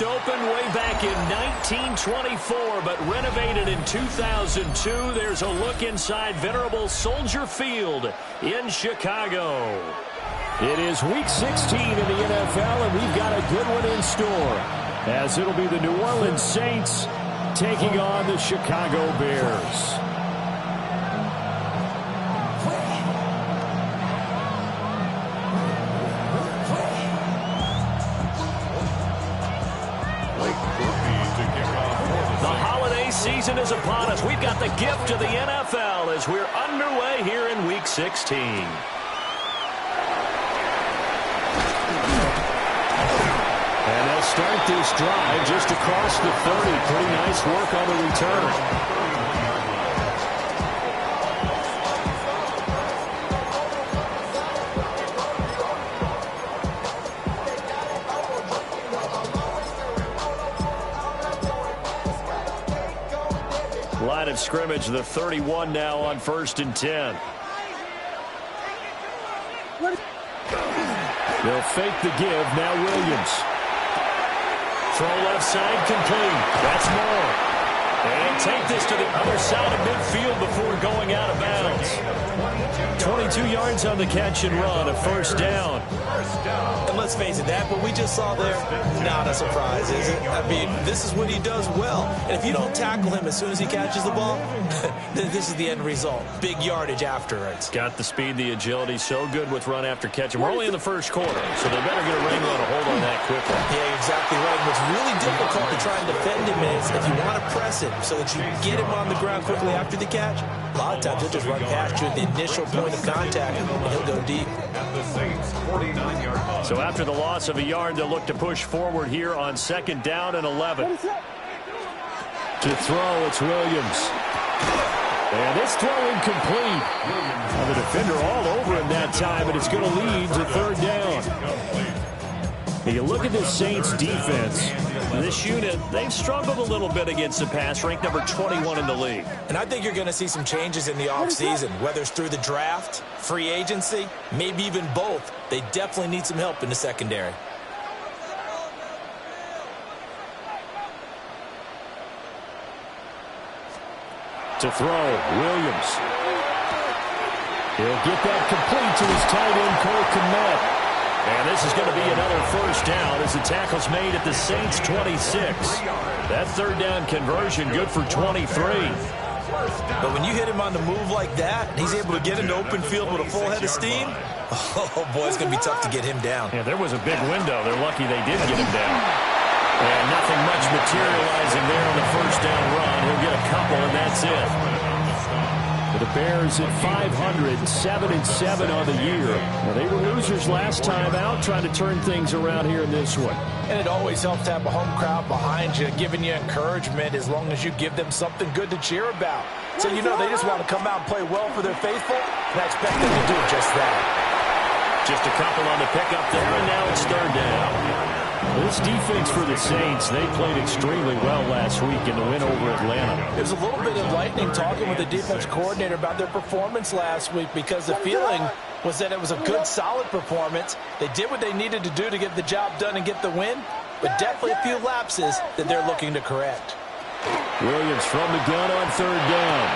Opened way back in 1924, but renovated in 2002. There's a look inside venerable Soldier Field in Chicago. It is Week 16 in the NFL, and we've got a good one in store, as it'll be the New Orleans Saints taking on the Chicago Bears. Season is upon us. We've got the gift of the NFL as we're underway here in Week 16. And they'll start this drive just across the 30. Pretty nice work on the return. Line of scrimmage, the 31 now on 1st and 10. They'll fake the give. Now Williams. Throw left side complete. That's more. And take this to the other side of midfield before going out of bounds. 22 yards on the catch and run, a first down. And let's face it, that what we just saw there, not a surprise, is it? I mean, this is what he does well. And if you don't tackle him as soon as he catches the ball, then this is the end result. Big yardage afterwards. Got the speed, the agility, so good with run after catch. And we're only in the first quarter, so they better get a wrangle and a hold on that quickly. Yeah, exactly right. What's really difficult to try and defend him is if you want to press him so that you get him on the ground quickly after the catch, a lot of times he'll just run past you at the initial point of contact, and he'll go deep. So after the loss of a yard, they'll look to push forward here on 2nd down and 11. To throw, it's Williams. And this throw incomplete. Well, the defender all over him that time, and it's going to lead to 3rd down. And you look at this Saints defense. This unit, they've struggled a little bit against the pass, ranked number 21 in the league. And I think you're going to see some changes in the offseason, whether it's through the draft, free agency, maybe even both. They definitely need some help in the secondary. To throw, Williams. He'll get that complete to his tight end, Cole Kmet. And this is going to be another first down as the tackle's made at the Saints' 26. That 3rd down conversion good for 23. But when you hit him on the move like that, and he's able to get into open field with a full head of steam, oh, boy, it's going to be tough to get him down. Yeah, there was a big window. They're lucky they did get him down. And nothing much materializing there on the first down run. He'll get a couple, and that's it. The Bears at 500, 7-7 on the year. Well, they were losers last time out, trying to turn things around here in this one. And it always helps to have a home crowd behind you, giving you encouragement as long as you give them something good to cheer about. So you know they just want to come out and play well for their faithful, and I expect them to do just that. Just a couple on the pickup there, and now it's 3rd down. This defense for the Saints, they played extremely well last week in the win over Atlanta. It was a little bit enlightening talking with the defense coordinator about their performance last week because the feeling was that it was a good, solid performance. They did what they needed to do to get the job done and get the win, but definitely a few lapses that they're looking to correct. Williams from the gun on 3rd down.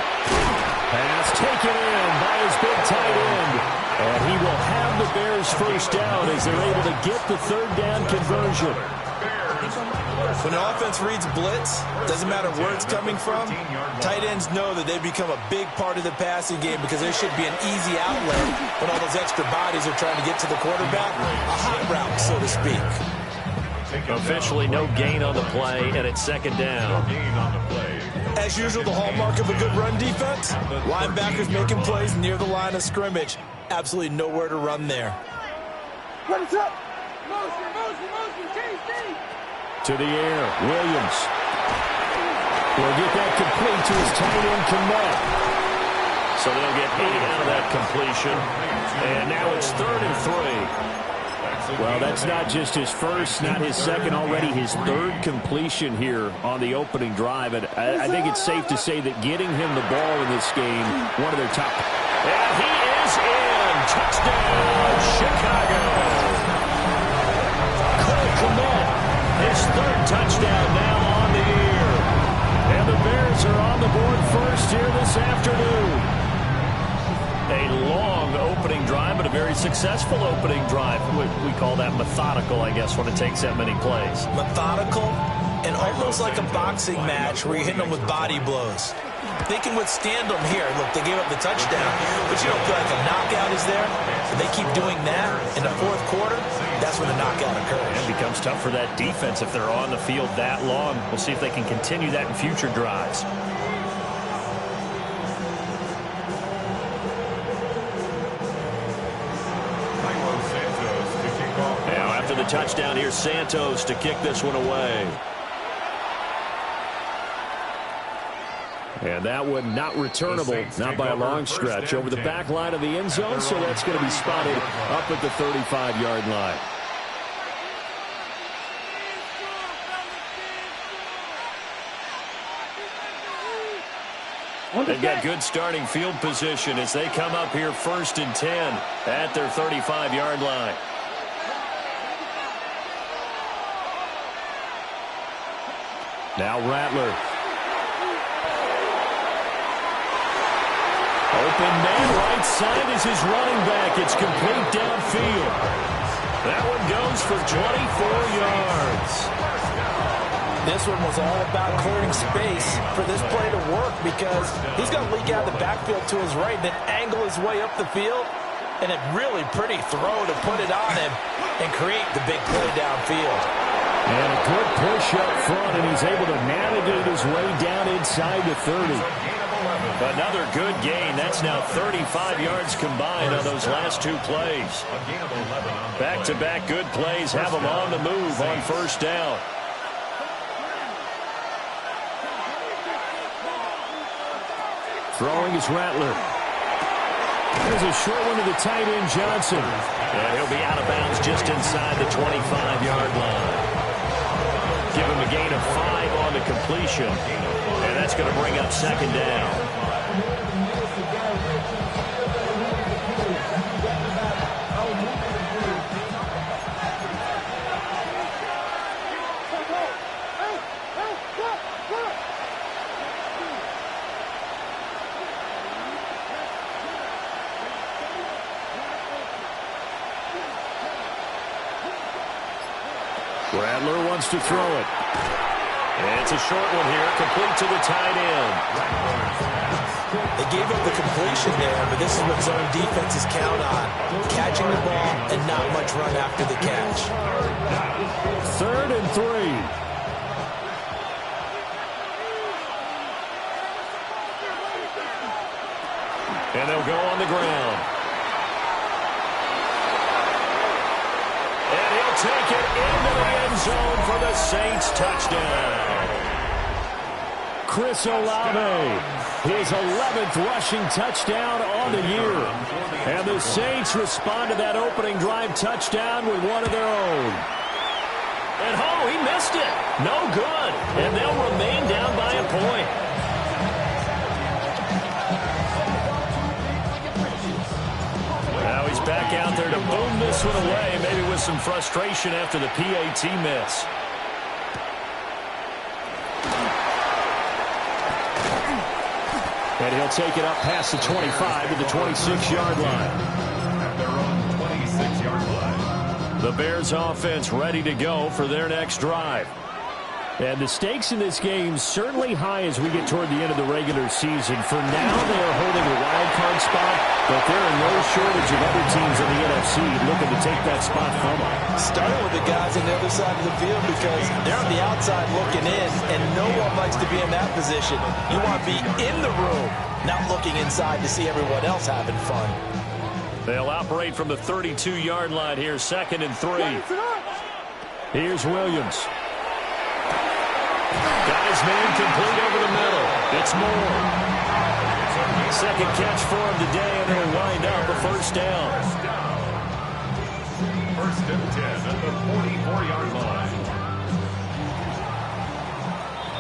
Pass taken in by his big tight end. And he will have the Bears first down as they're able to get the 3rd down conversion. When an offense reads blitz, doesn't matter where it's coming from, tight ends know that they become a big part of the passing game because there should be an easy outlet when all those extra bodies are trying to get to the quarterback. A hot route, so to speak. Officially no gain on the play, and it's 2nd down. As usual, the hallmark of a good run defense, linebackers making plays near the line of scrimmage. Absolutely nowhere to run there. What's up? To the air, Williams. Will get that complete to his tight end, Kmet. So they'll get 8 out of that completion. And now it's 3rd and 3. Well, that's not just his first, not his second, already his 3rd completion here on the opening drive. And I think it's safe to say that getting him the ball in this game, one of their top. And he is in. Touchdown, Chicago. Cole Kmet, his third touchdown now on the year. And the Bears are on the board first here this afternoon. A long opening drive, but a very successful opening drive. We call that methodical, I guess, when it takes that many plays. Methodical and almost like a boxing match where you're hitting them with body blows. They can withstand them here. Look, they gave up the touchdown, but you don't feel like a knockout is there. So they keep doing that in the fourth quarter. That's when the knockout occurs. It becomes tough for that defense if they're on the field that long. We'll see if they can continue that in future drives. Now after the touchdown, here's Santos to kick this one away. And that one not returnable, not by a long stretch, over the back line of the end zone, so that's going to be spotted up at the 35-yard line. They've got good starting field position as they come up here 1st and 10 at their 35-yard line. Now Rattler. Open man, right side is his running back. It's complete downfield. That one goes for 24 yards. This one was all about clearing space for this play to work because he's going to leak out the backfield to his right, then angle his way up the field, and a really pretty throw to put it on him and create the big play downfield. And a good push up front, and he's able to navigate his way down inside the 30. Another good gain. That's now 35 yards combined on those last two plays. Back-to-back good plays have them on the move on first down. Throwing is Rattler. There's a short one to the tight end, Johnson. And he'll be out of bounds just inside the 25-yard line. Give him a gain of 5 on the completion. And that's going to bring up second down. Rattler wants to throw it. And it's a short one here, complete to the tight end. They gave up the completion there, but this is what zone defenses count on. Catching the ball and not much run after the catch. 3rd and 3. And they'll go on the ground. And he'll take it into the end zone for the Saints touchdown. Chris Olave, his 11th rushing touchdown on the year. And the Saints respond to that opening drive touchdown with one of their own. And he missed it. No good. And they'll remain down by a point. Now he's back out there to boom this one away, maybe with some frustration after the PAT miss. And he'll take it up past the 25 to the 26-yard line. At their own 26-yard line. The Bears offense ready to go for their next drive. And the stakes in this game certainly high as we get toward the end of the regular season. For now, they are holding a wild card spot, but there are no shortage of other teams in the NFC looking to take that spot from them. Starting with the guys on the other side of the field because they're on the outside looking in, and no one likes to be in that position. You want to be in the room, not looking inside to see everyone else having fun. They'll operate from the 32-yard line here, 2nd and 3. Here's Williams. Got his man complete over the middle. It's Moore. Second catch for him today, and it'll wind up a first down. 1st and 10 at the 44-yard line.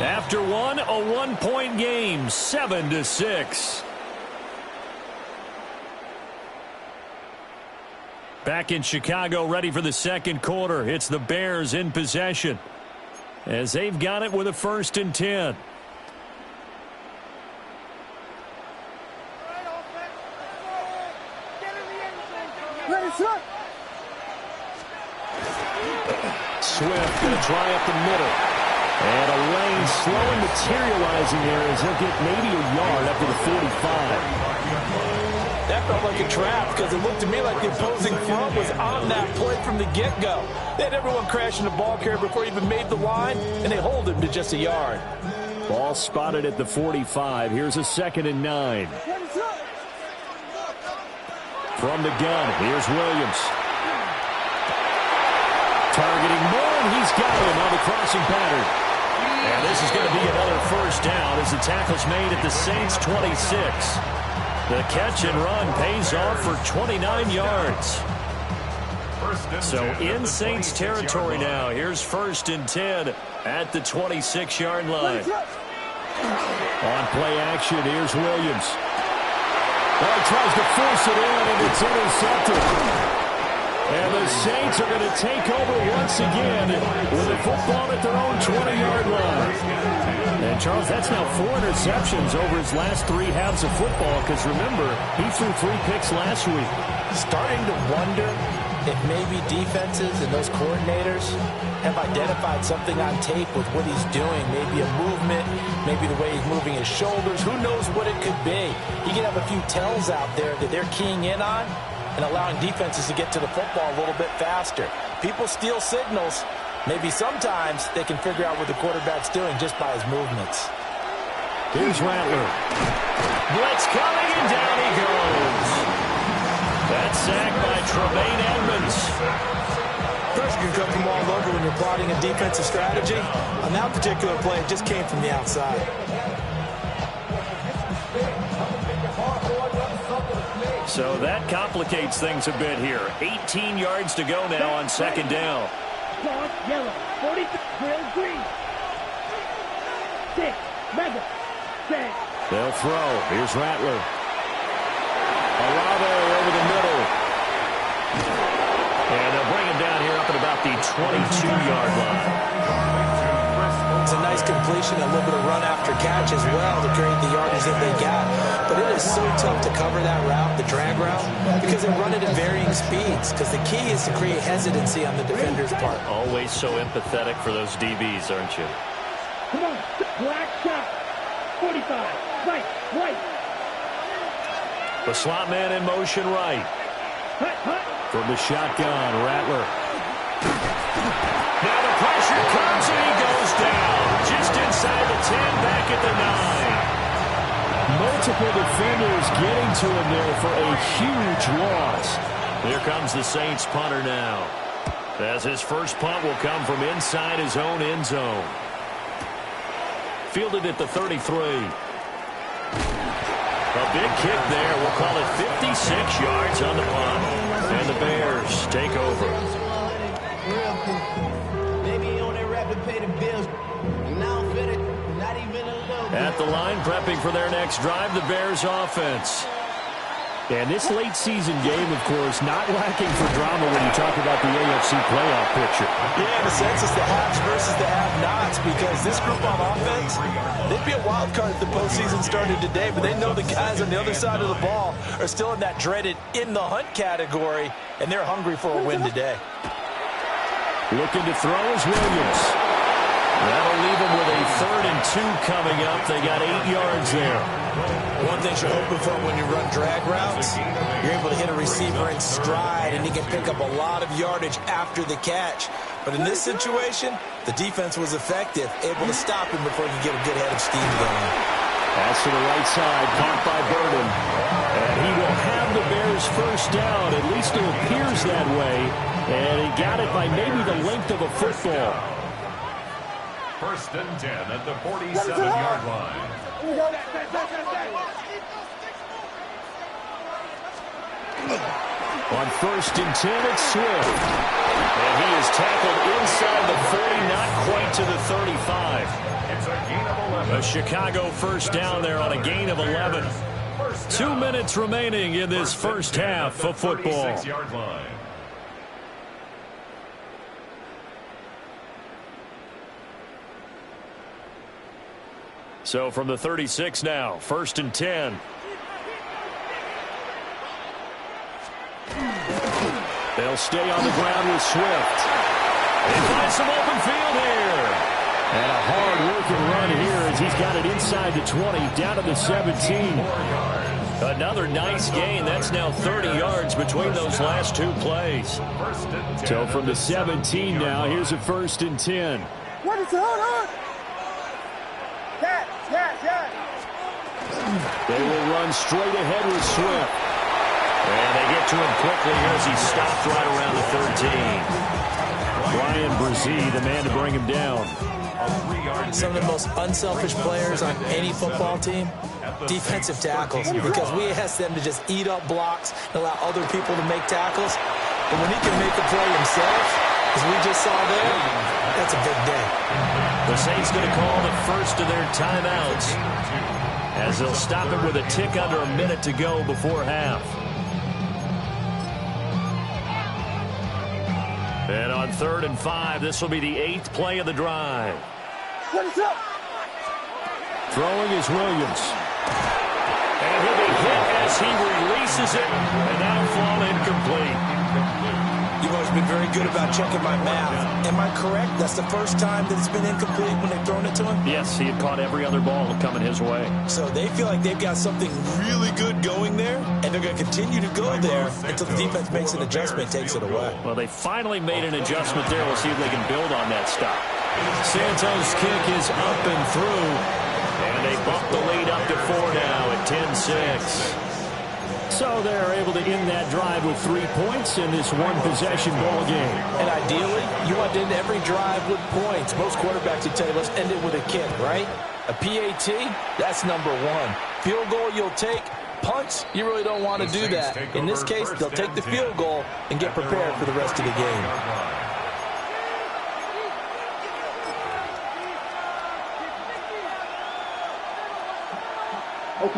After one, a one-point game, 7-6. Back in Chicago, ready for the second quarter. It's the Bears in possession. as they've got it with a 1st and 10. Swift going to try up the middle. And a lane slow and materializing there as he'll get maybe a yard up to the 45. That felt like a trap because it looked to me like the opposing front was on that play from the get-go. They had everyone crashing the ball carrier before he even made the line, and they hold him to just a yard. Ball spotted at the 45. Here's a 2nd and 9. From the gun, here's Williams. Targeting Moore, and he's got him on the crossing pattern. And this is going to be another 1st down as the tackle's made at the Saints' 26. The catch and run pays off for 29 yards. So in Saints territory now. Here's 1st and 10 at the 26-yard line. On play action, here's Williams. Well, he tries to force it in, and it's intercepted. And the Saints are going to take over once again with the football at their own 20-yard line. And, Charles, that's now 4 interceptions over his last 3 halves of football because, remember, he threw 3 picks last week. Starting to wonder if maybe defenses and those coordinators have identified something on tape with what he's doing. Maybe a movement, maybe the way he's moving his shoulders. Who knows what it could be? He could have a few tells out there that they're keying in on and allowing defenses to get to the football a little bit faster. People steal signals. Maybe sometimes they can figure out what the quarterback's doing just by his movements. Here's Rattler. Blitz coming, and down he goes. That's sacked by Tremaine Edmonds. Pressure can come from all over when you're plotting a defensive strategy. On that particular play, it just came from the outside. So that complicates things a bit here. 18 yards to go now on 2nd down. Yellow, 40, green. 6, Mega, 6. They'll throw. Here's Rattler. Olave over the middle. And they'll bring him down here up at about the 22-yard line. It's a nice completion, a little bit of run after catch as well to create the yardage that they got. But it is so tough to cover that route, the drag route, because they run it at varying speeds. Because the key is to create hesitancy on the defender's part. Always so empathetic for those DBs, aren't you? Come on, black shot. 45, right. The slot man in motion right. Hut. From the shotgun, Rattler. Now the pressure comes and he goes down. Just inside the 10, back at the 9. Multiple defenders getting to him there for a huge loss. Here comes the Saints punter now. As his first punt will come from inside his own end zone. Fielded at the 33. A big kick there. We'll call it 56 yards on the punt. And the Bears take over. At the line, prepping for their next drive, the Bears offense. And this late season game, of course, not lacking for drama when you talk about the AFC playoff picture. Yeah, in a sense, it's the haves versus the have-nots, because this group on offense, they'd be a wild card if the postseason started today, but they know the guys on the other side of the ball are still in that dreaded in-the-hunt category, and they're hungry for a win today. Looking to throw is Williams. That'll leave them with a 3rd and 2 coming up. They got 8 yards there. One thing you're hoping for when you run drag routes, you're able to hit a receiver in stride, and he can pick up a lot of yardage after the catch. But in this situation, the defense was effective, able to stop him before he could get a good head of steam going. Pass to the right side, caught by Burden. And he will have the Bears first down. At least it appears that way. And he got it by maybe the length of a football. 1st and 10 at the 47-yard line. On 1st and 10, it's Swift. And he is tackled inside the 40, not quite to the 35. It's a gain of 11. A Chicago first down there on a gain of 11. 2 minutes remaining in this first half of football. 36-yard line. So from the 36 now, 1st and 10. They'll stay on the ground with Swift. They find some open field here. And a hard-working run here as he's got it inside the 20, down to the 17. Another nice gain. That's now 30 yards between those last two plays. So from the 17 now, here's a 1st and 10. What is it? Hold on. Yes. They will run straight ahead with Swift. And they get to him quickly as he stopped right around the 13. Ryan Brzee, the man to bring him down. Some of the most unselfish players on any football team, defensive tackles, because we ask them to just eat up blocks and allow other people to make tackles. But when he can make a play himself, as we just saw there, that's a big day. The Saints going to call the first of their timeouts as they'll stop it with a tick under a minute to go before half. And on 3rd and 5, this will be the 8th play of the drive. What is up? Throwing is Williams. And he'll be hit as he releases it, and that'll fall incomplete. You've always been very good about checking my math. Am I correct? That's the first time that it's been incomplete when they've thrown it to him? Yes, he had caught every other ball coming his way. So they feel like they've got something really good going there, and they're going to continue to go there until the defense makes an adjustment, takes it away. Well, they finally made an adjustment there. We'll see if they can build on that stop. Santos' kick is up and through, and they bump the lead up to 4 now at 10-6. So they're able to end that drive with 3 points in this one-possession ball game. And ideally, you want to end every drive with points. Most quarterbacks would tell you, let's end it with a kick, right? A PAT, that's number 1. Field goal you'll take. Punts, you really don't want to do that. In this case, they'll take the field goal and get prepared for the rest of the game.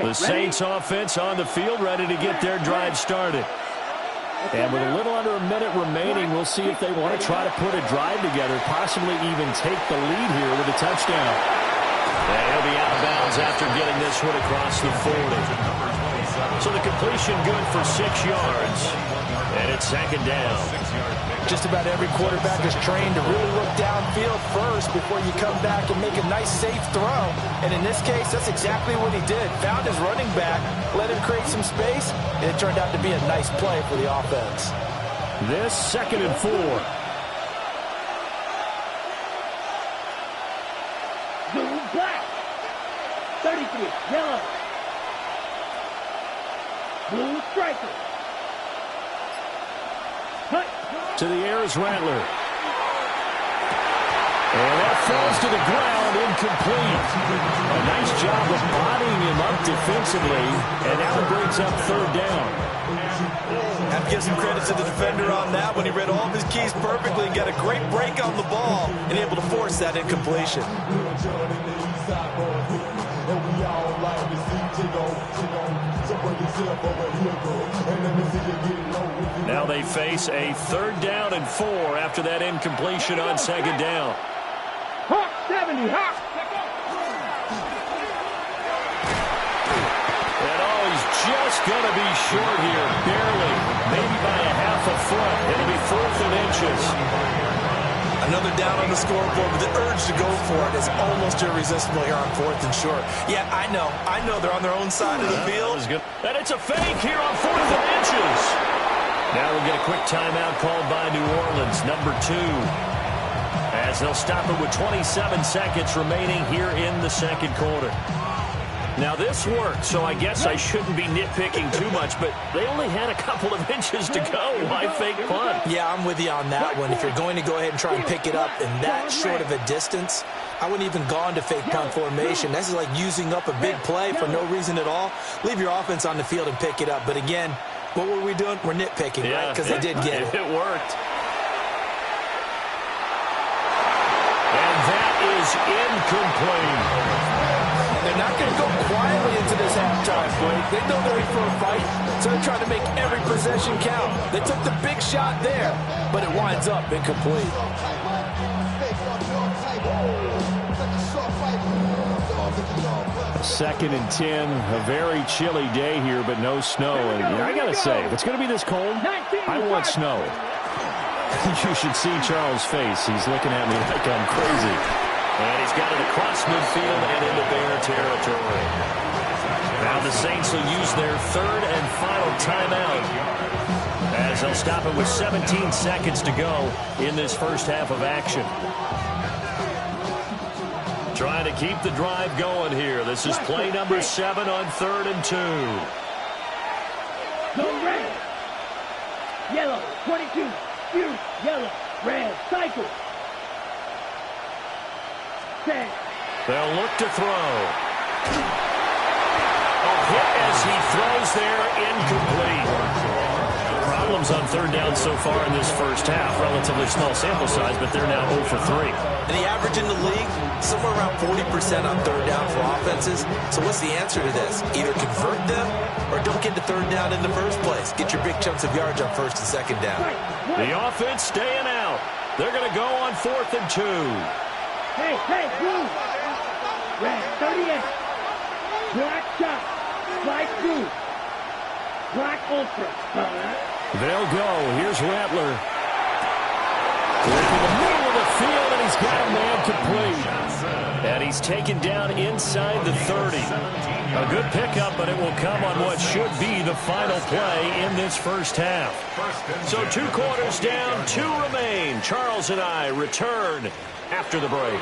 The Saints offense on the field, ready to get their drive started. And with a little under a minute remaining, we'll see if they want to try to put a drive together, possibly even take the lead here with a touchdown. And he'll be out of bounds after getting this one across the 40. So the completion good for 6 yards. And it's 2nd down. Just about every quarterback is trained to really look downfield first before you come back and make a nice, safe throw. And in this case, that's exactly what he did. Found his running back, let him create some space, and it turned out to be a nice play for the offense. This 2nd and 4. Blue, black. 33, yellow. Blue striker. Cut. To the air is Rattler. And that falls to the ground, incomplete. A nice job of bodying him up defensively, and now it brings up 3rd down. Have to give some credit to the defender on that when he read all of his keys perfectly and got a great break on the ball and able to force that incompletion. Now they face a 3rd down and 4 after that incompletion on 2nd down. Hawk 70, Hawk. And he's just going to be short here, barely, maybe by a half a foot. It'll be 4th and inches. Another down on the scoreboard, but the urge to go for it is almost irresistible here on 4th and short. Yeah, I know they're on their own side of the field. And it's a fake here on 4th and inches. Now we'll get a quick timeout called by New Orleans, number 2. As they'll stop it with 27 seconds remaining here in the 2nd quarter. Now this worked, so I guess I shouldn't be nitpicking too much, but they only had a couple of inches to go. Why fake punt? Yeah, I'm with you on that one. If you're going to go ahead and try and pick it up in that short of a distance, I wouldn't even gone to fake punt formation. This is like using up a big play for no reason at all. Leave your offense on the field and pick it up. But again, what were we doing? We're nitpicking, right? Because they did get it. It worked. And that is incomplete. They're not going to go quietly into this halftime break. They know they're in for a fight, so they're trying to make every possession count. They took the big shot there, but it winds up incomplete. 2nd and 10. A very chilly day here, but no snow. And I got to say, if it's going to be this cold, I want snow. You should see Charles' face. He's looking at me like I'm crazy. And he's got it across midfield and into Bear territory. Now the Saints will use their 3rd and final timeout, as they'll stop it with 17 seconds to go in this first half of action. Trying to keep the drive going here. This is play number 7 on 3rd and 2. Go red. Yellow, 22. You, yellow, red, cycle. Set. They'll look to throw. A hit as he throws there, incomplete. Problems on 3rd down so far in this first half. Relatively small sample size, but they're now 0 for 3. And the average in the league, somewhere around 40% on 3rd down for offenses. So what's the answer to this? Either convert them or don't get to 3rd down in the first place. Get your big chunks of yards on 1st and 2nd down. The offense staying out. They're going to go on 4th and 2. Hey, blue. Red, 38. Black shot. Black blue. Black ultra. They'll go. Here's Rattler. In the middle of the field, and he's got a man complete. And he's taken down inside the 30. A good pickup, but it will come on what should be the final play in this first half. So 2 quarters down, 2 remain. Charles and I return after the break.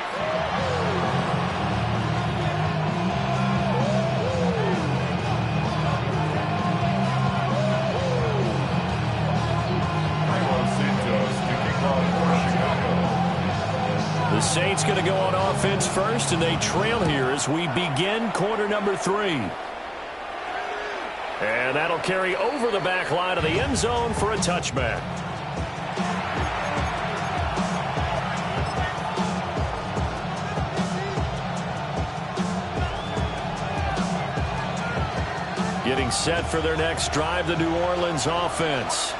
The Saints going to go on offense first, and they trail here as we begin quarter number 3. And that'll carry over the back line of the end zone for a touchback. Getting set for their next drive, the New Orleans offense.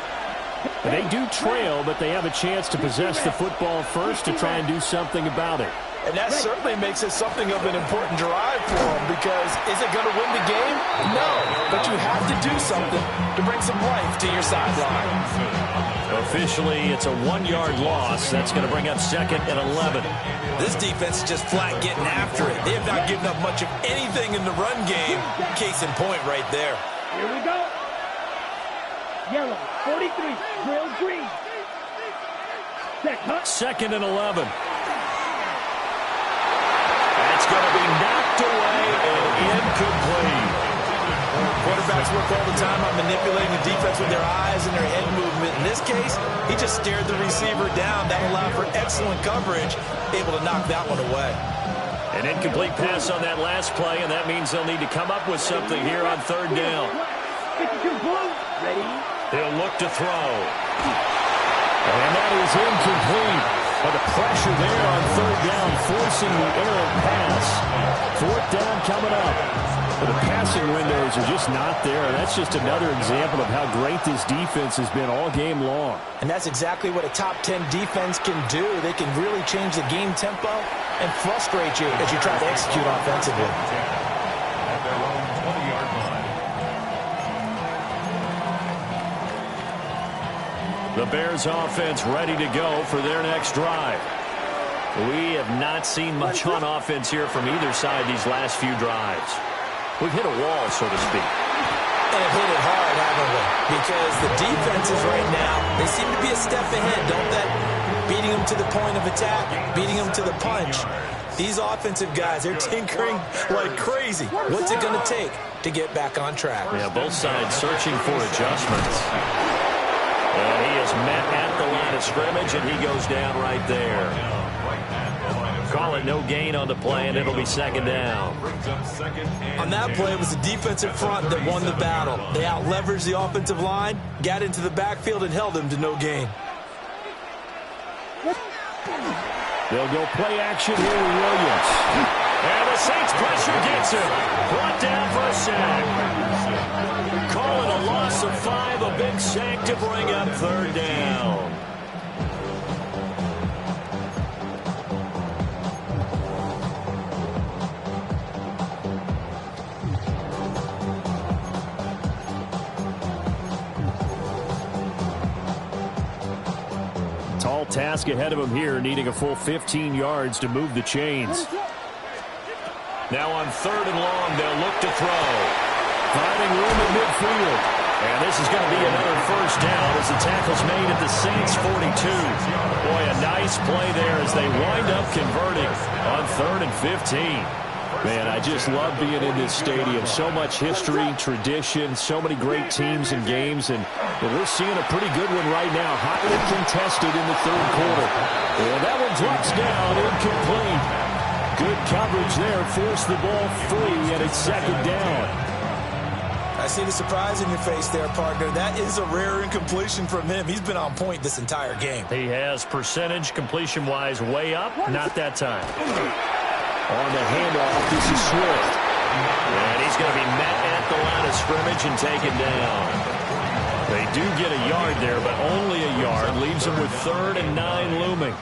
They do trail, but they have a chance to possess the football first to try and do something about it. And that certainly makes it something of an important drive for them, because is it going to win the game? No, but you have to do something to bring some life to your sideline. Officially, it's a 1-yard loss. That's going to bring up 2nd and 11. This defense is just flat getting after it. They have not given up much of anything in the run game. Case in point right there. Here we go. Yellow, 43, drill green. Set, 2nd and 11. That's going to be knocked away and incomplete. Quarterbacks work all the time on manipulating the defense with their eyes and their head movement. In this case, he just stared the receiver down. That allowed for excellent coverage, able to knock that one away. An incomplete pass on that last play, and that means they'll need to come up with something here on 3rd down. 52 blue, ready. They'll look to throw. And that is incomplete. But the pressure there on 3rd down, forcing the errant pass. 4th down coming up. But the passing windows are just not there. That's just another example of how great this defense has been all game long. And that's exactly what a top 10 defense can do. They can really change the game tempo and frustrate you as you try to execute offensively. At their own 20-yard line. The Bears offense ready to go for their next drive. We have not seen much on offense here from either side these last few drives. We've hit a wall, so to speak. And have hit it hard, haven't we? Because the defenses right now, they seem to be a step ahead, don't they? Beating them to the point of attack, beating them to the punch. These offensive guys, they're tinkering like crazy. What's it going to take to get back on track? Yeah, both sides searching for adjustments. And he is met at the line of scrimmage, and he goes down right there. Call it no gain on the play, and it'll be 2nd down. On that play, it was the defensive front that won the battle. They out-leveraged the offensive line, got into the backfield, and held them to no gain. They'll go play action here with Williams. And the Saints pressure gets him. Brought down for a sack. Call it a loss of 5, a big sack to bring up 3rd down. tall task ahead of him here, needing a full 15 yards to move the chains. Now on 3rd and long, they'll look to throw. Finding room at midfield. And this is going to be another first down as the tackle's made at the Saints' 42. Boy, a nice play there as they wind up converting on 3rd and 15. Man, I just love being in this stadium. So much history, tradition, so many great teams and games, and we're seeing a pretty good one right now, hotly contested in the 3rd quarter. And that one drops down, incomplete. Good coverage there, forced the ball free, and it's 2nd down. I see the surprise in your face there, partner. That is a rare incompletion from him. He's been on point this entire game. He has percentage completion-wise way up, not that time. On the handoff, this is Swift. And he's going to be met at the line of scrimmage and taken down. They do get a yard there, but only a yard. Leaves them with 3rd and 9 looming.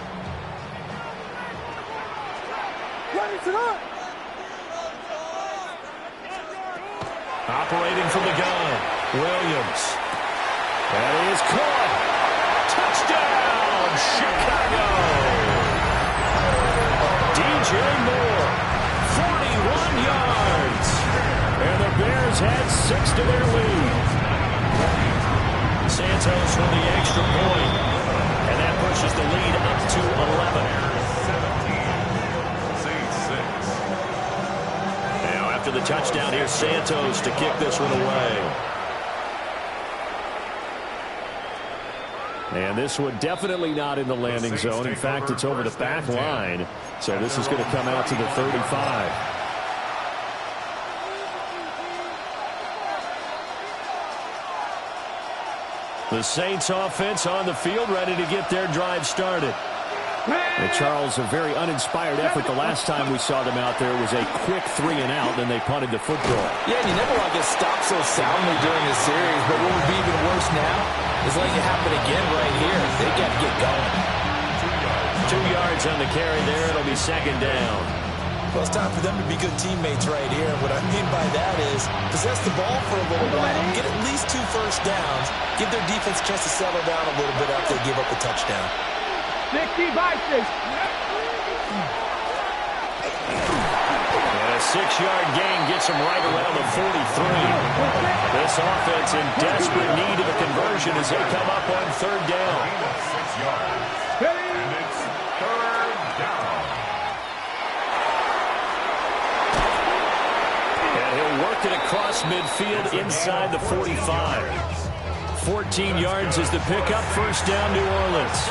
Operating from the gun, Williams. That is caught. Touchdown, Chicago. DJ Moore, 41 yards. And the Bears had 6 to their lead. Santos with the extra point. And that pushes the lead up to 11. After the touchdown, here's Santos to kick this one away. And this one definitely not in the landing zone. In fact, it's over the back line. So this is going to come out to the 35. The Saints offense on the field, ready to get their drive started. And Charles, a very uninspired effort. The last time we saw them out there was a quick 3 and out, then they punted the football. Yeah, and you never want to get stopped so soundly during the series, but what would be even worse now is letting it happen again right here. They got to get going. 2 yards on the carry there. It'll be 2nd down. Well, it's time for them to be good teammates right here. What I mean by that is possess the ball for a little while, get at least 2 first downs, give their defense a chance to settle down a little bit after they give up a touchdown. 65, 6. And a 6-yard gain gets them right around the 43. This offense in desperate need of a conversion as they come up on 3rd down. 6 yards. And it's 3rd down. And he'll work it across midfield inside the 45. 14 yards is the pickup. First down, New Orleans.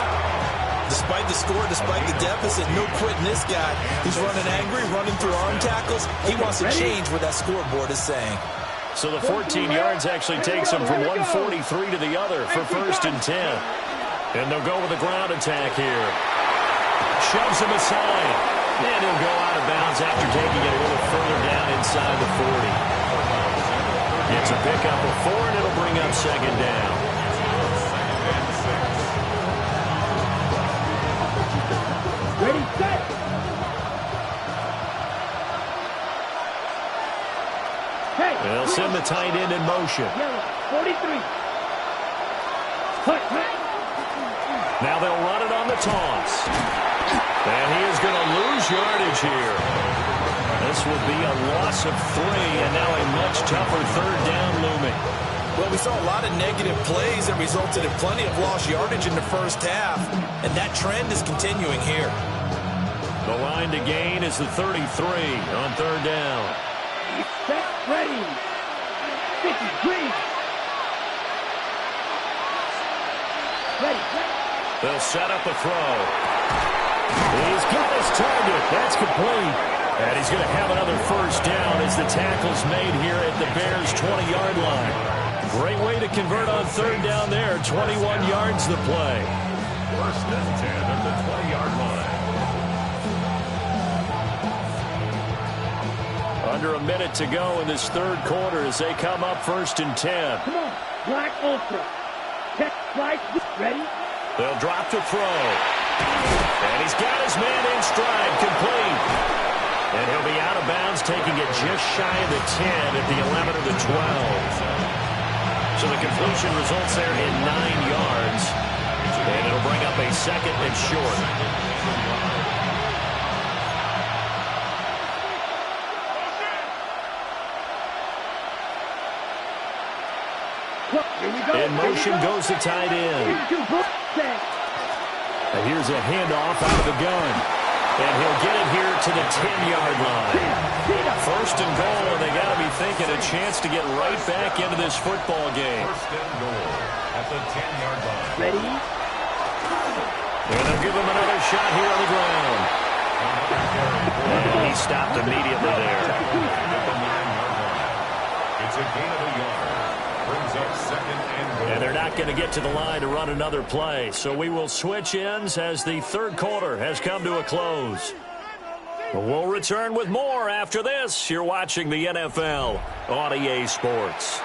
Despite the score, despite the deficit, no quitting this guy. He's running angry, running through arm tackles. He wants to change what that scoreboard is saying. So the 14 yards actually takes him from 143 to the other for 1st and 10. And they'll go with a ground attack here. Shoves him aside. And he'll go out of bounds after taking it a little further down inside the 40. It's a pickup of 4, and it'll bring up 2nd down. Ready, set. Hey. They'll send the tight end in motion. Yellow, 43. Hut. Now they'll run it on the toss. And he is going to lose yardage here. This would be a loss of 3, and now a much tougher 3rd down looming. Well, we saw a lot of negative plays that resulted in plenty of lost yardage in the first half, and that trend is continuing here. The line to gain is the 33 on 3rd down. Set, ready. 53. Ready. They'll set up a throw. He's got his target. That's complete. And he's going to have another first down as the tackle's made here at the Bears' 20-yard line. Great way to convert on 3rd down there. 21 yards the play. 1st and 10 at the 20-yard line. Under a minute to go in this 3rd quarter as they come up 1st and 10. Come on, Black Ultra. Check, right, ready. They'll drop to throw. And he's got his man in stride, complete. And he'll be out of bounds, taking it just shy of the 10 at the 11 or the 12. So the completion results there in 9 yards. And it'll bring up a second and short. In motion goes the tight end. And here's a handoff out of the gun. And he'll get it here to the 10-yard line. First and goal, and they got to be thinking a chance to get right back into this football game. First and goal at the 10-yard line. Ready? And they'll give him another shot here on the ground. And he stopped immediately there. At the 9-yard line. It's a gain of a yard. Brings up second and goal. And they're not going to get to the line to run another play. So we will switch ends as the third quarter has come to a close. We'll return with more after this. You're watching the NFL on EA Sports.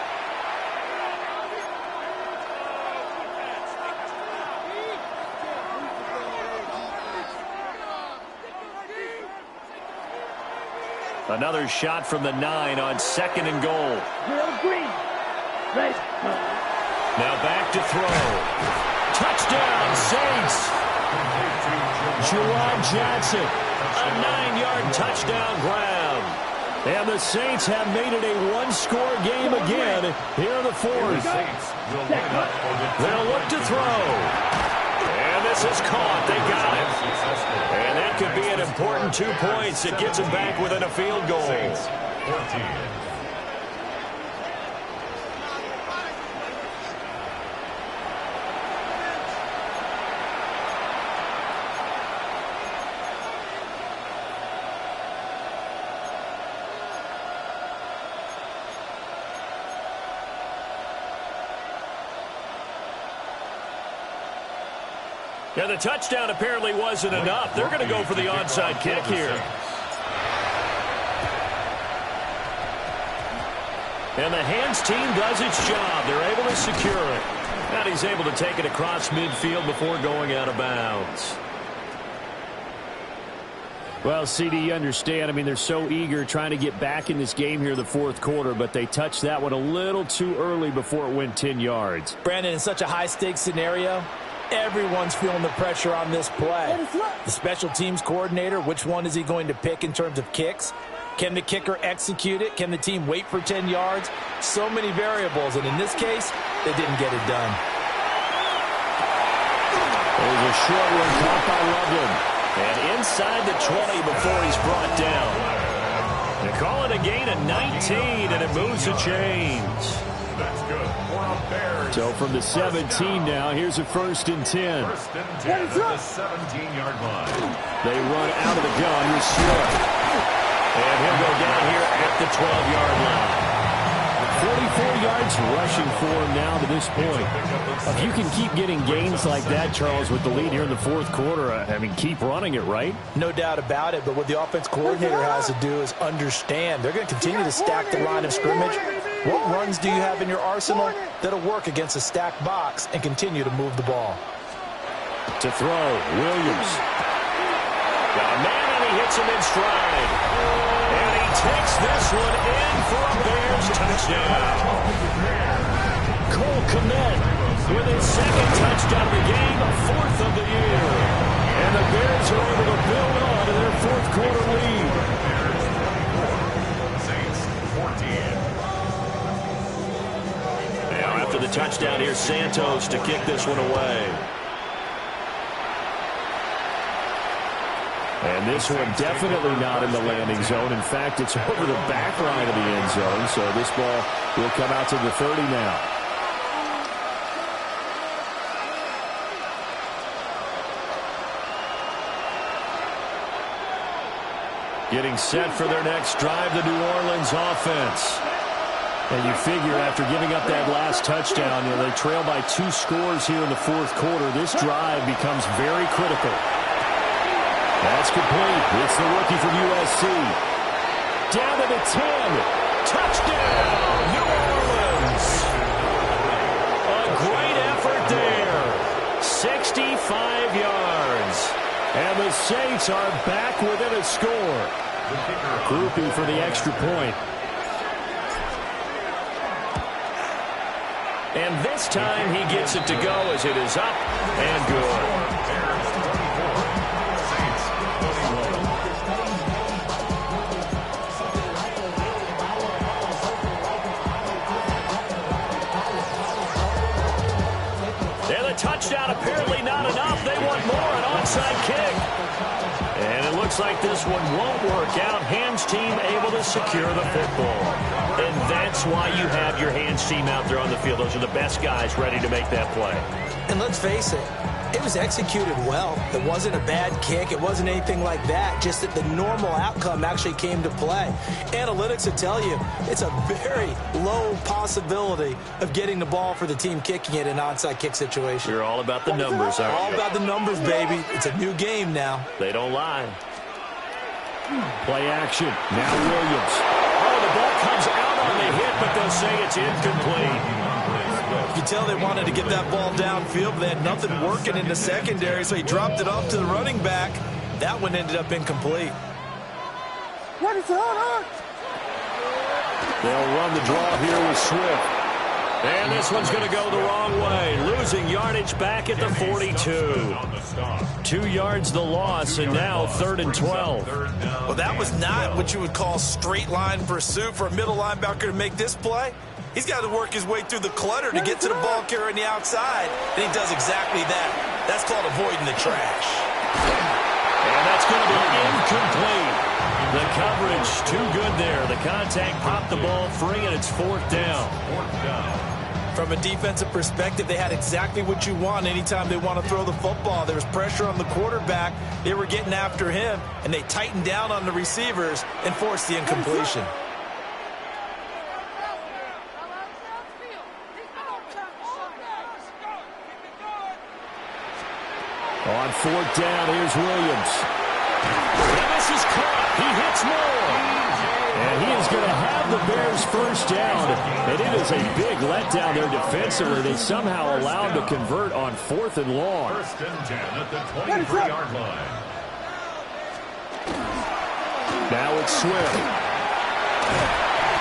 Another shot from the 9 on second and goal. Green. Right. Now back to throw. Touchdown, Saints. Juwan Johnson, a 9-yard touchdown grab. And the Saints have made it a one-score game again here in the fourth. They'll look to throw. And this is caught. They got it. And that could be an important 2 points. It gets them back within a field goal. 14. Yeah, the touchdown apparently wasn't enough. They're going to go for the onside kick here. And the hands team does its job. They're able to secure it. And he's able to take it across midfield before going out of bounds. Well, CD, you understand. I mean, they're so eager trying to get back in this game here in the fourth quarter, but they touched that one a little too early before it went 10 yards. Brandon, in such a high-stakes scenario, everyone's feeling the pressure on this play. The special teams coordinator, which one is he going to pick in terms of kicks? Can the kicker execute it? Can the team wait for 10 yards? So many variables, and in this case, they didn't get it done. There's a short one caught by Loveland. And inside the 20 before he's brought down. They call it a gain of 19, and it moves the chains. That's good. So from the 17 now, here's a 1st and 10. 1st and 10 at the 17-yard line. They run out of the gun with Swift. And he'll go down here at the 12-yard line. 44 yards rushing for him now to this point. If you can keep getting gains like that, Charles, with the lead here in the fourth quarter, I mean, keep running it, right? No doubt about it, but what the offense coordinator has to do is understand. They're going to continue to stack the line of scrimmage. What runs do you have in your arsenal that'll work against a stacked box and continue to move the ball? To throw, Williams. Got a man, and he hits him in stride. And he takes this one in for a Bears touchdown. Cole Kmet with his second touchdown of the game, 4th of the year. And the Bears are able to build on to their fourth quarter lead. Saints 14. Now after the touchdown, here's Santos to kick this one away. And this one definitely not in the landing zone. In fact, it's over the back line of the end zone. So this ball will come out to the 30 now. Getting set for their next drive, the New Orleans offense. And you figure after giving up that last touchdown, they trail by 2 scores here in the fourth quarter. This drive becomes very critical. That's complete. It's the rookie from USC. Down to the 10. Touchdown, New Orleans. A great effort there. 65 yards. And the Saints are back within a score. Groupie for the extra point. And this time he gets it to go as it is up and good. Touchdown apparently not enough. They want more, an onside kick. And it looks like this one won't work out. Hands team able to secure the football. And that's why you have your hands team out there on the field. Those are the best guys ready to make that play. And let's face it, it was executed well. It wasn't a bad kick. It wasn't anything like that. Just that the normal outcome actually came to play. Analytics will tell you it's a very low possibility of getting the ball for the team kicking it in an onside kick situation. You're all about the numbers, aren't you? All about the numbers, baby. It's a new game now. They don't lie. Play action. Now Williams. Oh, the ball comes out on the hit, but they'll say it's incomplete. You can tell they wanted to get that ball downfield, but they had nothing working in the secondary, so he dropped it off to the running back. That one ended up incomplete. What is on? They'll run the draw here with Swift. And this one's going to go the wrong way. Losing yardage back at the 42. 2 yards the loss, and now 3rd and 12. Well, that was not what you would call straight line pursuit for a middle linebacker to make this play. He's got to work his way through the clutter to get to the ball carrier on the outside, and he does exactly that. That's called avoiding the trash. And that's going to be incomplete. The coverage too good there. The contact popped the ball free, and it's 4th down. From a defensive perspective, they had exactly what you want anytime they want to throw the football. There was pressure on the quarterback. They were getting after him, and they tightened down on the receivers and forced the incompletion. On 4th down, here's Williams. And this is caught. He hits more. And he is going to have the Bears first down. And it is a big letdown there defensively. They somehow allowed to convert on 4th and long. 1st and 10 at the 23-yard line. Now it's Swift.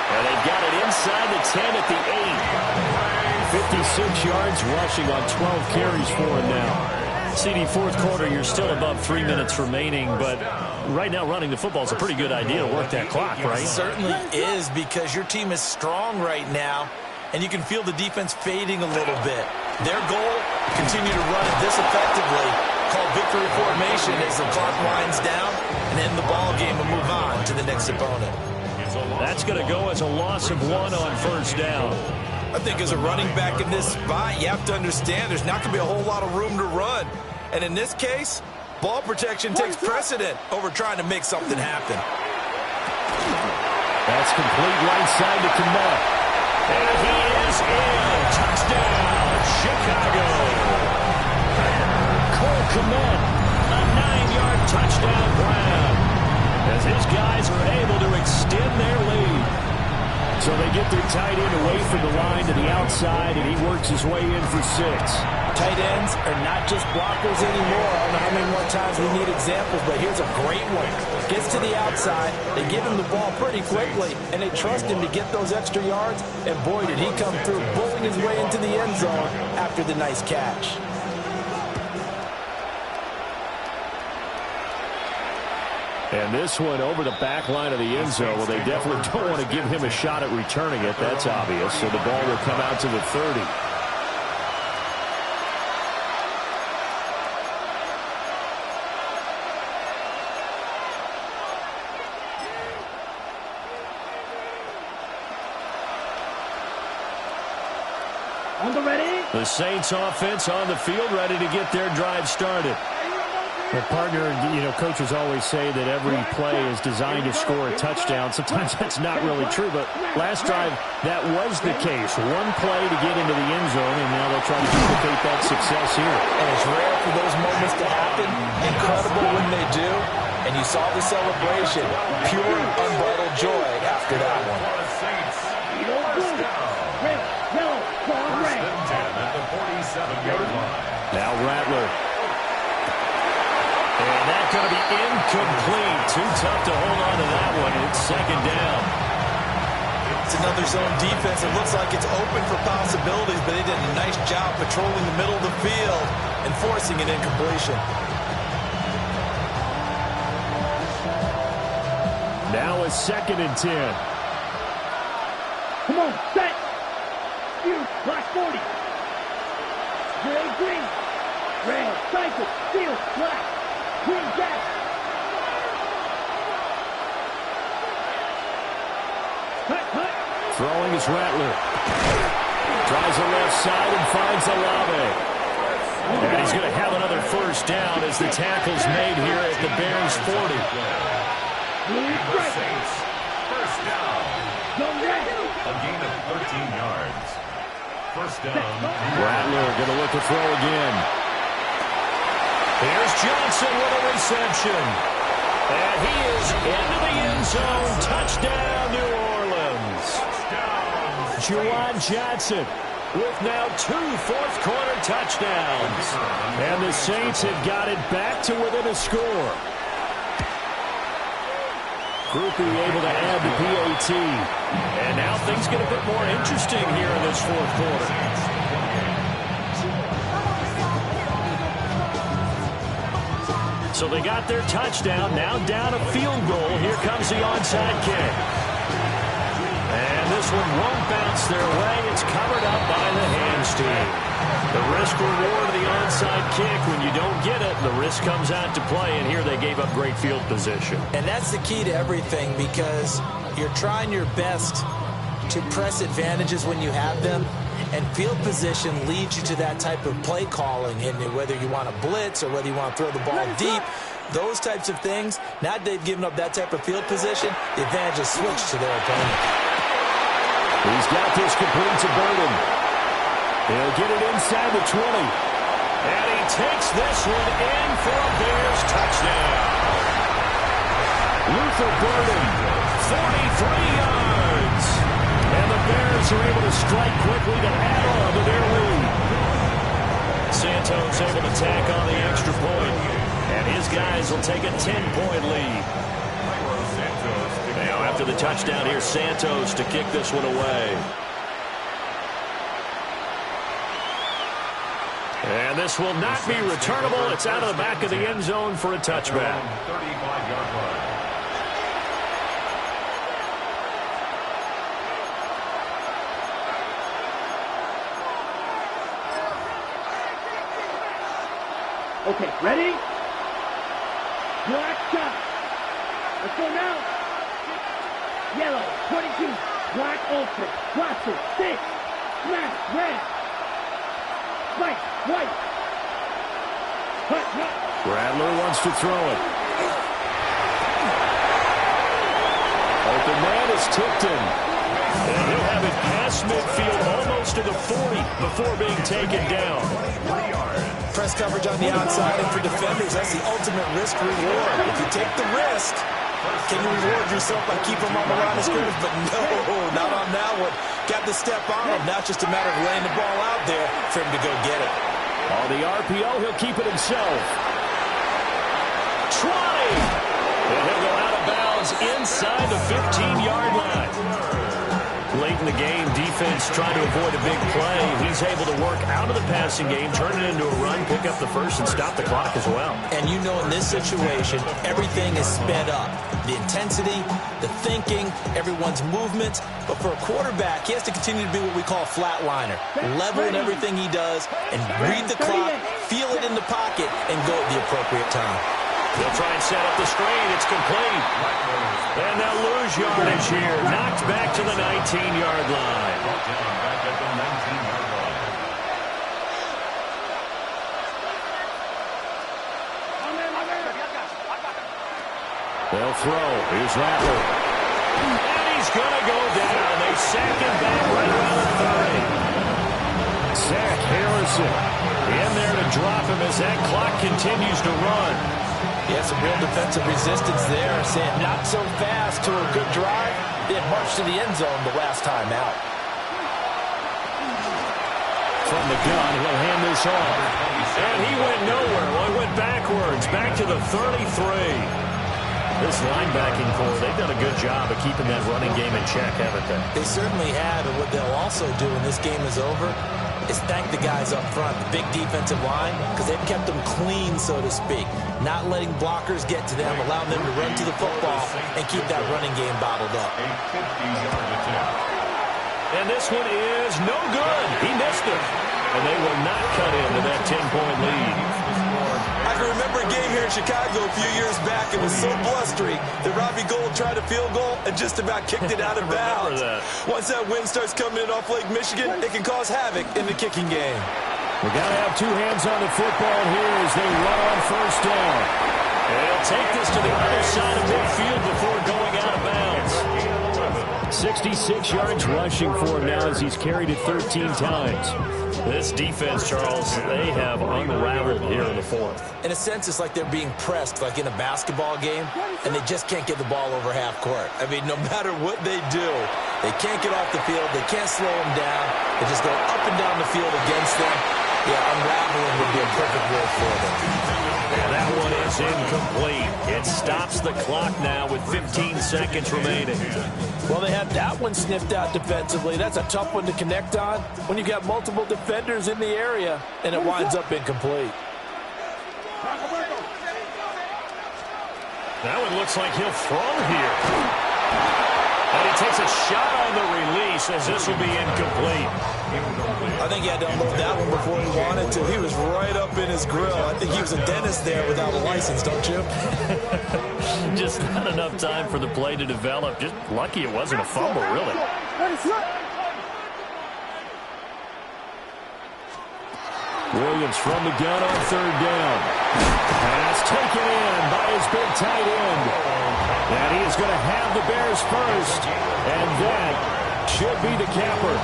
And they've got it inside the 10 at the 56 yards rushing on 12 carries for him now. CD, 4th quarter, you're still above 3 minutes remaining, but right now running the football is a pretty good idea to work that clock, right? It certainly is, because your team is strong right now, and you can feel the defense fading a little bit. Their goal, continue to run it this effectively, called victory formation as the clock winds down, and end the ball game and move on to the next opponent. That's going to go as a loss of 1 on 1st down. I think as a running back in this spot, you have to understand there's not going to be a whole lot of room to run. And in this case, ball protection takes precedent over trying to make something happen. That's complete right side to Kmet. And he is in. Touchdown, Chicago. Cole Kmet, a 9-yard touchdown grab, as his guys are able to extend their lead. So they get their tight end away from the line to the outside, and he works his way in for 6. Tight ends are not just blockers anymore. I don't know how many more times we need examples, but here's a great one. Gets to the outside, they give him the ball pretty quickly, and they trust him to get those extra yards, and boy, did he come through, bulling his way into the end zone after the nice catch. And this one over the back line of the end zone. Well, they definitely don't want to give him a shot at returning it. That's obvious. So the ball will come out to the 30. On the ready. The Saints offense on the field, ready to get their drive started. Well, partner, coaches always say that every play is designed to score a touchdown. Sometimes that's not really true, but last drive, that was the case. One play to get into the end zone, and now they'll try to duplicate that success here. And it's rare for those moments to happen. Incredible when they do. And you saw the celebration. Pure, unbridled joy after that one. Now Rattler. And that's going to be incomplete. Too tough to hold on to that one. It's 2nd down. It's another zone defense. It looks like it's open for possibilities, but they did a nice job patrolling the middle of the field and forcing an incompletion. Now a 2nd and 10. Come on, set. You, black 40. Gray, green. Red, cycle, steel, black. Green, jack. Cut, cut. Throwing is Rattler. Tries the left side and finds Olave. And he's going to have another first down as the tackle's made here at the Bears 40. First down. Go red. A gain of 13 yards. First down. Rattler going to look to throw again. Here's Johnson with a reception. And he is into the end zone. Touchdown, New Orleans. Juwan Johnson with now 2 fourth-quarter touchdowns. And the Saints have got it back to within a score. Groupie able to add the PAT. And now things get a bit more interesting here in this fourth quarter. So they got their touchdown, now down a field goal. Here comes the onside kick. And this one won't bounce their way. It's covered up by the hands team. The risk-reward of the onside kick, when you don't get it, the risk comes out to play, and here they gave up great field position. And that's the key to everything, because you're trying your best to press advantages when you have them, and field position leads you to that type of play calling, and whether you want to blitz or whether you want to throw the ball deep, those types of things. Now they've given up that type of field position, the advantage is switched to their opponent. He's got this complete to Burden. He'll get it inside the 20. And he takes this one in for a Bears touchdown. Luther Burden, 43 yards. And the Bears are able to strike quickly to add on to their lead. Santos able to tack on the extra point. And his guys will take a 10-point lead. Now after the touchdown, here's Santos to kick this one away. And this will not be returnable. It's out of the back of the end zone for a touchback. 35-yard line. Okay, ready? Black shot. Let's go now. Yellow, 22. Black ultra. Blaster, 6. Smash, red. White, white. Cut, cut. Rattler wants to throw it. Open man is Tipton. And he'll have it past midfield almost to the 40 before being taken down. Press coverage on the outside, and for defenders, that's the ultimate risk reward. If you take the risk, can you reward yourself by keeping them on the line of scrimmage? But no, not on that one. Got the step on him. Now it's just a matter of laying the ball out there for him to go get it. On the RPO, he'll keep it himself. Trying. And he'll go out of bounds inside the 15-yard line. Late in the game, defense trying to avoid a big play. He's able to work out of the passing game, turn it into a run, pick up the first, and stop the clock as well. And you know in this situation, everything is sped up. The intensity, the thinking, everyone's movement. But for a quarterback, he has to continue to be what we call a flatliner. Level in everything he does and read the clock, feel it in the pocket, and go at the appropriate time. They'll try and set up the screen. It's complete. And they'll lose yardage here. Knocked back to the 19-yard line. Back at the 19-yard line. They'll throw. Here's Rattler. And he's going to go down. They sack him back right around the 30. Zach Harrison In there to drop him as that clock continues to run. Yeah, some real defensive resistance there. Saying not so fast to a good drive. They had marched to the end zone the last time out. from the gun. He'll hand this off. And he went nowhere. Well, he went backwards, back to the 33. This linebacking core, they've done a good job of keeping that running game in check, haven't they? They certainly have, and what they'll also do when this game is over is thank the guys up front, the big defensive line, because they've kept them clean, so to speak. Not letting blockers get to them, allowing them to run to the football and keep that running game bottled up. And this one is no good. He missed it. And they will not cut into that 10-point lead. I can remember a game here in Chicago a few years back. It was so blustery that Robbie Gould tried a field goal and just about kicked it out of bounds. Once that wind starts coming in off Lake Michigan, it can cause havoc in the kicking game. We got to have two hands on the football here as they run on first down. And he'll take this to the other side of midfield before going out of bounds. 66 yards rushing for him now as he's carried it 13 times. This defense, Charles, they have unraveled here in the fourth. In a sense, it's like they're being pressed like in a basketball game, and they just can't get the ball over half court. I mean, no matter what they do, they can't get off the field. They can't slow them down. They just go up and down the field against them. Yeah, unraveling would be a perfect word for them. And that one is incomplete. It stops the clock now with 15 seconds remaining. Well, they have that one sniffed out defensively. That's a tough one to connect on when you've got multiple defenders in the area, and it winds up incomplete. That one looks like he'll throw here. And he takes a shot on the release as this will be incomplete. I think he had to unload that one before he wanted to. He was right up in his grill. I think he was a dentist there without a license, don't you? Just not enough time for the play to develop. Just lucky it wasn't a fumble, really. Williams from the gun on third down. Pass taken in by his big tight end. And he is going to have the Bears first. And that should be the capper.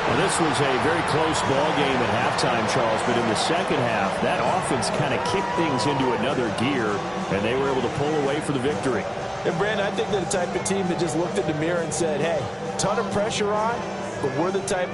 Well, this was a very close ball game at halftime, Charles, but in the second half, that offense kind of kicked things into another gear, and they were able to pull away for the victory. And, Brandon, I think they're the type of team that just looked in the mirror and said, hey, ton of pressure on, but we're the type of